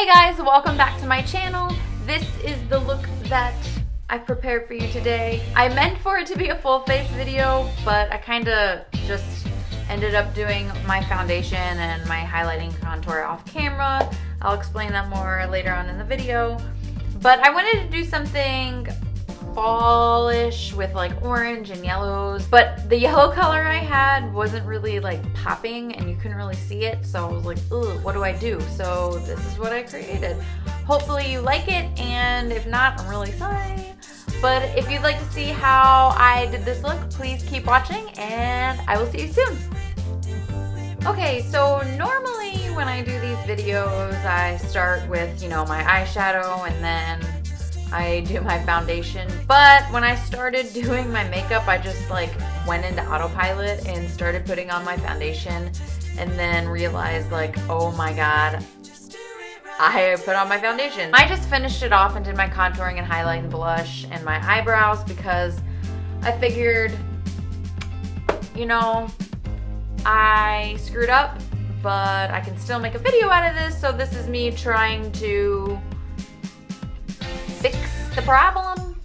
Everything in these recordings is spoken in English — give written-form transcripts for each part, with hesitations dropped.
Hey guys, welcome back to my channel. This is the look that I've prepared for you today. I meant for it to be a full face video, but I kind of just ended up doing my foundation and my highlighting contour off camera. I'll explain that more later on in the video. But I wanted to do something fallish with like orange and yellows, but the yellow color I had wasn't really like popping and you couldn't really see it, so I was like, ugh, what do I do? So this is what I created. Hopefully you like it, and if not, I'm really sorry. But if you'd like to see how I did this look, please keep watching and I will see you soon. Okay, so normally when I do these videos, I start with, my eyeshadow and then I do my foundation, but when I started doing my makeup, I just like went into autopilot and started putting on my foundation and then realized like, oh my god, I put on my foundation. I just finished it off and did my contouring and highlight and blush and my eyebrows because I figured, I screwed up, but I can still make a video out of this, so this is me trying to fix the problem.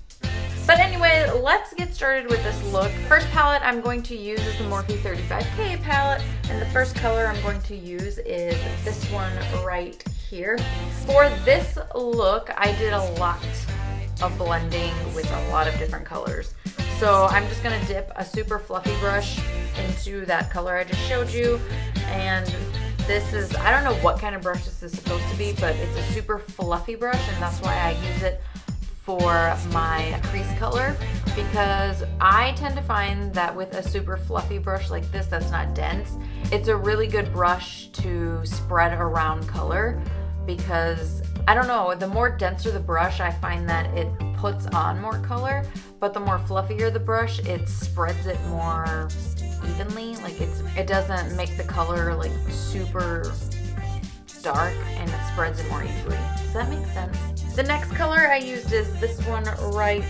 But anyway, let's get started with this look. First palette I'm going to use is the Morphe 35K palette, and the first color I'm going to use is this one right here. For this look, I did a lot of blending with a lot of different colors. So I'm just gonna dip a super fluffy brush into that color I just showed you, and this is, I don't know what kind of brush this is supposed to be, but it's a super fluffy brush, and that's why I use it for my crease color, because I tend to find that with a super fluffy brush like this that's not dense, it's a really good brush to spread around color, because I don't know, the more denser the brush, I find that it puts on more color, but the more fluffier the brush, it spreads it more evenly. Like it doesn't make the color like super dark, and it spreads it more easily. Does that make sense? The next color I used is this one right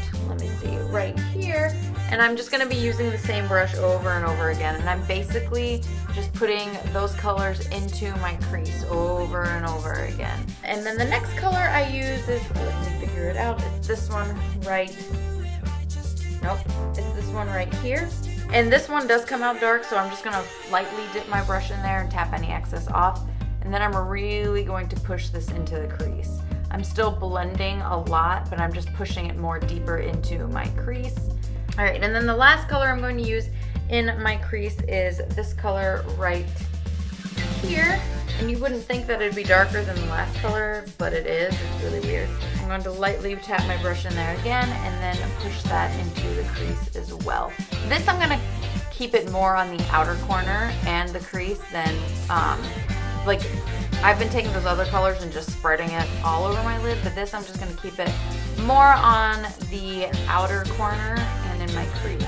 here, and I'm just gonna be using the same brush over and over again, and I'm basically just putting those colors into my crease over and over again. And then the next color I use is, let me figure it out, it's this one right, nope, it's this one right here. And this one does come out dark, so I'm just gonna lightly dip my brush in there and tap any excess off. And then I'm really going to push this into the crease. I'm still blending a lot, but I'm just pushing it more deeper into my crease. All right, and then the last color I'm going to use in my crease is this color right here. And you wouldn't think that it'd be darker than the last color, but it is. It's really weird. I'm going to lightly tap my brush in there again and then push that into the crease as well. This I'm gonna keep it more on the outer corner and the crease than, like I've been taking those other colors and just spreading it all over my lid, but this I'm just gonna keep it more on the outer corner and in my crease.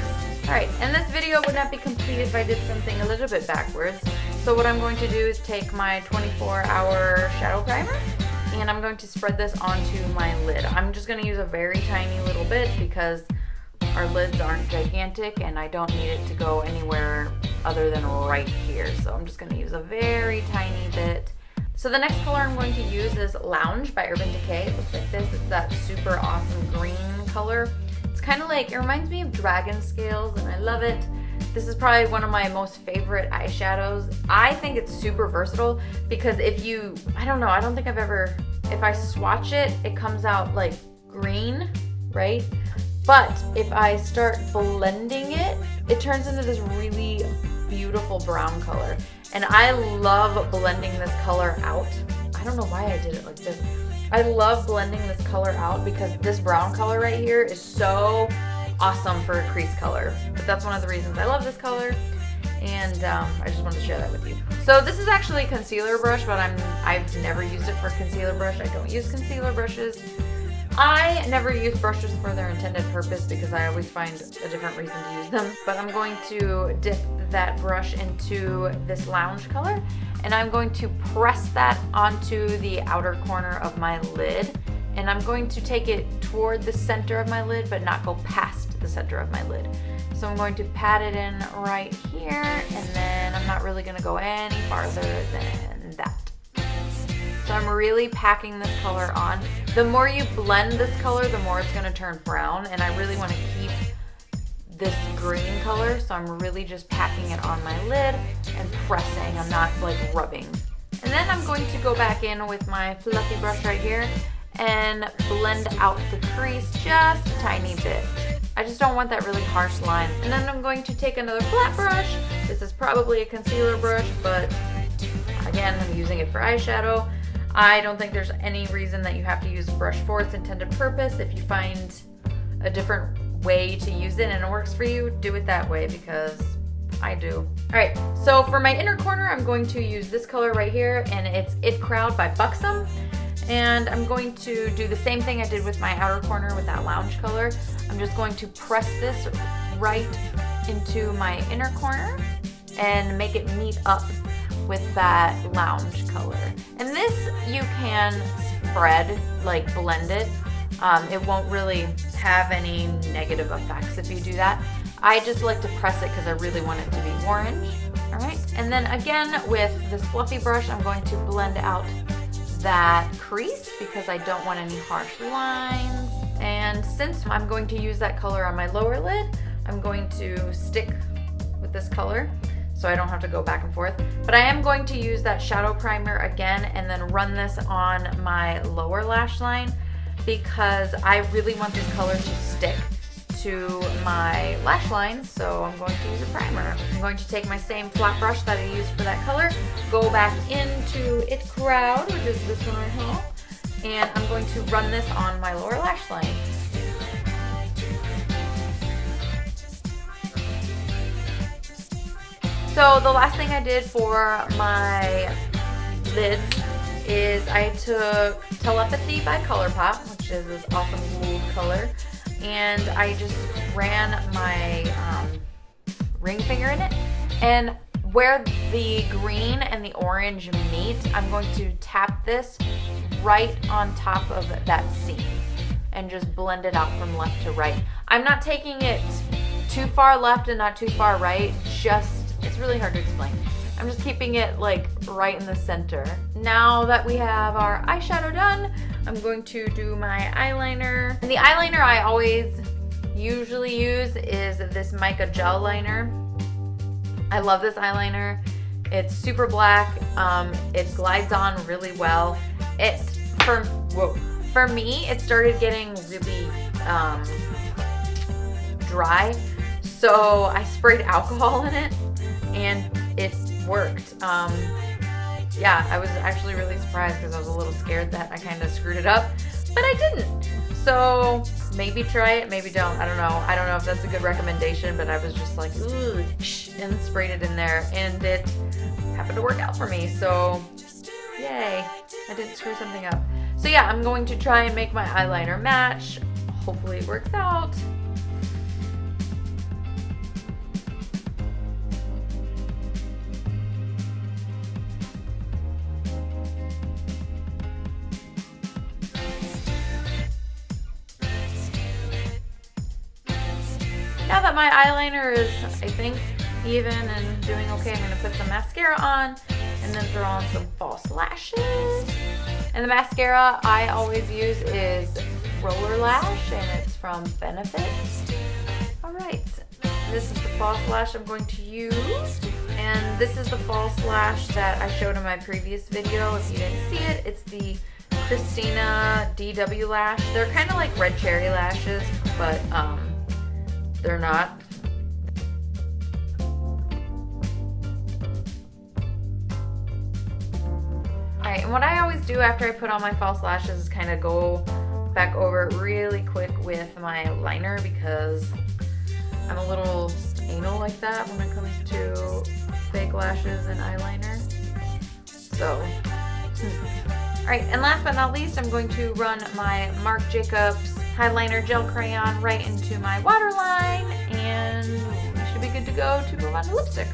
All right, and this video would not be complete if I did something a little bit backwards. So what I'm going to do is take my 24-hour shadow primer, and I'm going to spread this onto my lid. I'm just gonna use a very tiny little bit because our lids aren't gigantic and I don't need it to go anywhere other than right here. So I'm just gonna use a very tiny bit. So the next color I'm going to use is Lounge by Urban Decay. It looks like this. It's that super awesome green color. It's kind of like, it reminds me of dragon scales, and I love it. This is probably one of my most favorite eyeshadows. I think it's super versatile because if you, I don't know, I don't think I've ever, if I swatch it, it comes out like green, right? But if I start blending it, it turns into this really beautiful brown color. And I love blending this color out. I don't know why I did it like this. I love blending this color out because this brown color right here is so awesome for a crease color. But that's one of the reasons I love this color, and I just wanted to share that with you. So this is actually a concealer brush, but I've never used it for concealer brush. I don't use concealer brushes. I never use brushes for their intended purpose because I always find a different reason to use them. But I'm going to dip that brush into this Lounge color, and I'm going to press that onto the outer corner of my lid. And I'm going to take it toward the center of my lid, but not go past the center of my lid. So I'm going to pat it in right here, and then I'm not really gonna go any farther than that. So I'm really packing this color on. The more you blend this color, the more it's gonna turn brown, and I really wanna keep this green color, so I'm really just packing it on my lid and pressing. I'm not like rubbing. And then I'm going to go back in with my fluffy brush right here and blend out the crease just a tiny bit. I just don't want that really harsh line. And then I'm going to take another flat brush. This is probably a concealer brush, but again, I'm using it for eyeshadow. I don't think there's any reason that you have to use a brush for its intended purpose. If you find a different way to use it and it works for you, do it that way, because I do. All right, so for my inner corner, I'm going to use this color right here, and it's It Crowd by Buxom. And I'm going to do the same thing I did with my outer corner with that lounge color. I'm just going to press this right into my inner corner and make it meet up with that lounge color. And this you can spread, like blend it. It won't really have any negative effects if you do that. I just like to press it because I really want it to be orange. All right, and then again with this fluffy brush, I'm going to blend out that crease because I don't want any harsh lines. And since I'm going to use that color on my lower lid, I'm going to stick with this color so I don't have to go back and forth. But I am going to use that shadow primer again and then run this on my lower lash line because I really want this color to stick to my lash line, so I'm going to use a primer. I'm going to take my same flat brush that I used for that color, go back into It Crowd, which is this one right here, and I'm going to run this on my lower lash line. So the last thing I did for my lids is I took Telepathy by Colourpop, which is this awesome gold color, and I just ran my ring finger in it, and where the green and the orange meet, I'm going to tap this right on top of that seam and just blend it out from left to right. I'm not taking it too far left and not too far right, it's really hard to explain. I'm just keeping it like right in the center. Now that we have our eyeshadow done, I'm going to do my eyeliner. And the eyeliner I always usually use is this Mica Gel Liner. I love this eyeliner. It's super black. It glides on really well. For me, it started getting really dry. So I sprayed alcohol in it and it worked. Yeah, I was actually really surprised because I was a little scared that I kind of screwed it up, but I didn't. So maybe try it, maybe don't. I don't know. I don't know if that's a good recommendation, but I was just like, ooh, and sprayed it in there, and it happened to work out for me. So yay, I didn't screw something up. So yeah, I'm going to try and make my eyeliner match. Hopefully it works out. Now that my eyeliner is, I think, even and doing okay, I'm going to put some mascara on and then throw on some false lashes. And the mascara I always use is Roller Lash, and it's from Benefit. Alright, this is the false lash I'm going to use. And this is the false lash that I showed in my previous video. If you didn't see it, it's the Christina DW lash. They're kind of like red cherry lashes, but they're not. Alright, and what I always do after I put on my false lashes is kind of go back over it really quick with my liner because I'm a little anal like that when it comes to fake lashes and eyeliner. So, alright, and last but not least, I'm going to run my Marc Jacobs Highliner Gel Crayon right into my waterline, and we should be good to go to move on to lipstick.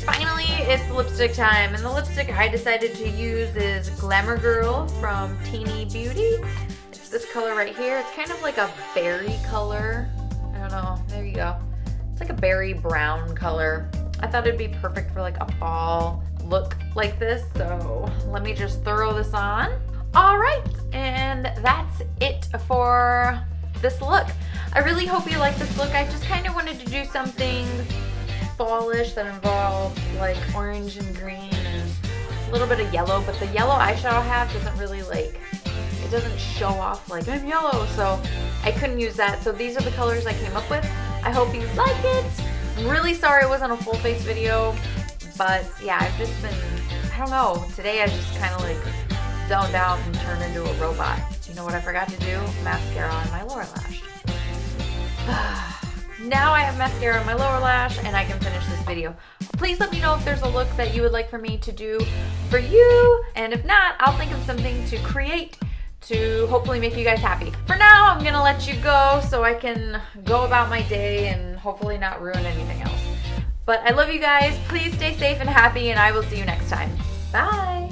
Finally, it's lipstick time, and the lipstick I decided to use is Glamour Girl from Tini Beauty. It's this color right here. It's kind of like a berry color. I don't know. There you go. It's like a berry brown color. I thought it'd be perfect for like a fall look like this. So let me just throw this on. All right, and that's it for this look. I really hope you like this look. I just kind of wanted to do something fallish that involved like orange and green and a little bit of yellow, but the yellow eyeshadow I have doesn't really like, it doesn't show off like I'm yellow, so I couldn't use that. So these are the colors I came up with. I hope you like it. I'm really sorry it wasn't a full face video, but yeah, I've just been, I don't know, today I just kind of like zoned out and turned into a robot. You know what I forgot to do? Mascara on my lower lash. Now I have mascara on my lower lash and I can finish this video. Please let me know if there's a look that you would like for me to do for you. And if not, I'll think of something to create to hopefully make you guys happy. For now, I'm gonna let you go so I can go about my day and hopefully not ruin anything else. But I love you guys. Please stay safe and happy, and I will see you next time. Bye.